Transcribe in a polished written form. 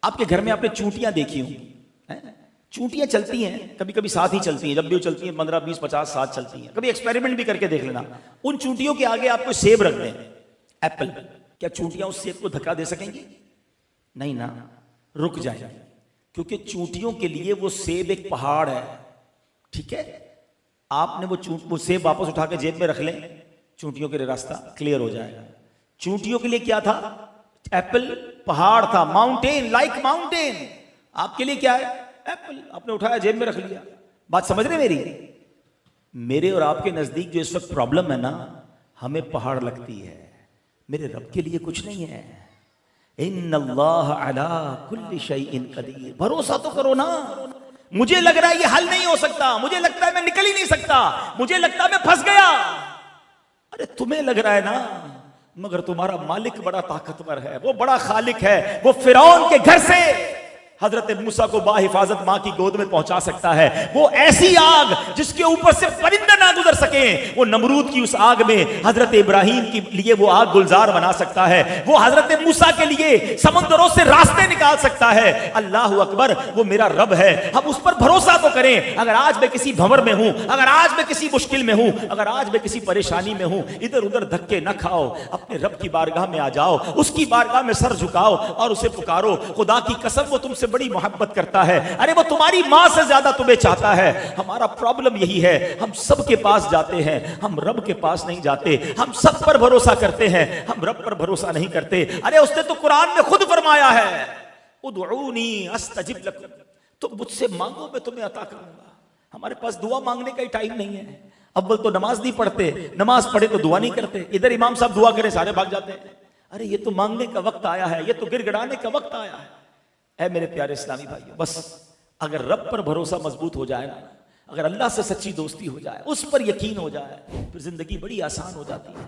आपके घर में आपने चूंटियां देखी होंगी, चूंटियां चलती हैं, कभी कभी साथ ही चलती हैं, जब भी वो चलती हैं 15 20 50 साथ चलती हैं। कभी एक्सपेरिमेंट भी करके देख लेना, उन चूंटियों के आगे आपको सेब रख दें, एप्पल, क्या चूंटियां उस सेब को धक्का दे सकेंगी? नहीं ना, रुक जाए, क्योंकि चूंटियों के लिए वो सेब एक पहाड़ है। ठीक है, आपने वो सेब वापस उठा के जेब में रख लें, चूंटियों के लिए रास्ता क्लियर हो जाएगा। चूंटियों के लिए क्या था? एप्पल पहाड़ था, माउंटेन, लाइक माउंटेन। आपके लिए क्या है? एप्पल। आपने उठाया, जेब में रख लिया। बात समझ रहे मेरी? मेरे और आपके नजदीक जो इस वक्त प्रॉब्लम है ना, हमें पहाड़ लगती है, मेरे रब के लिए कुछ नहीं है। इन्नल्लाह अला कुल्ली शैइन कदीर। भरोसा तो करो ना। मुझे लग रहा है ये हल नहीं हो सकता, मुझे लगता है मैं निकल ही नहीं सकता, मुझे लगता है मैं फंस गया। अरे तुम्हें लग रहा है ना, मगर तुम्हारा मालिक बड़ा ताकतवर है, वो बड़ा खालिक है। वो फिरौन के घर से हजरत मूसा को बाहिफाजत मां की गोद में पहुंचा सकता है। वो ऐसी आग जिसके ऊपर से परिंदा ना गुजर सके, वो नमरूद की उस आग में हजरत इब्राहिम के लिए वो आग गुलजार बना सकता है। वो हजरत मूसा के लिए समंदरों से रास्ते निकाल सकता है। अल्लाह अकबर, वो मेरा रब है, हम उस पर भरोसा तो करें। अगर आज मैं किसी भंवर में हूं, अगर आज मैं किसी मुश्किल में हूं, अगर आज मैं किसी परेशानी में हूं, इधर उधर धक्के न खाओ, अपने रब की बारगाह में आ जाओ, उसकी बारगाह में सर झुकाओ और उसे पुकारो। खुदा की कसम, वो तुमसे बड़ी मोहब्बत करता है। अरे वो तुम्हारी मां से ज्यादा तुम्हें चाहता है। हमारा प्रॉब्लम यही है, हम सब के पास जाते हैं, हम रब के पास नहीं जाते। हम सब पर भरोसा करते हैं, हम रब पर भरोसा नहीं करते। अरे उसने तो कुरान में खुद फरमाया है, उदऊनी अस्तजिब लकुम, तो मुझसे मांगो मैं तुम्हें अता करूंगा। हमारे पास दुआ मांगने का ही टाइम नहीं है। अव्वल तो नमाज नहीं पढ़ते, नमाज पढ़े तो दुआ नहीं करते। इधर इमाम साहब दुआ करें, सारे भाग जाते हैं। अरे ये तो मांगने का वक्त आया है, ये तो गिड़गिड़ाने का वक्त आया है। ऐ मेरे प्यारे इस्लामी भाइयों, बस अगर रब पर भरोसा मजबूत हो जाए ना, अगर अल्लाह से सच्ची दोस्ती हो जाए, उस पर यकीन हो जाए, फिर जिंदगी बड़ी आसान हो जाती है।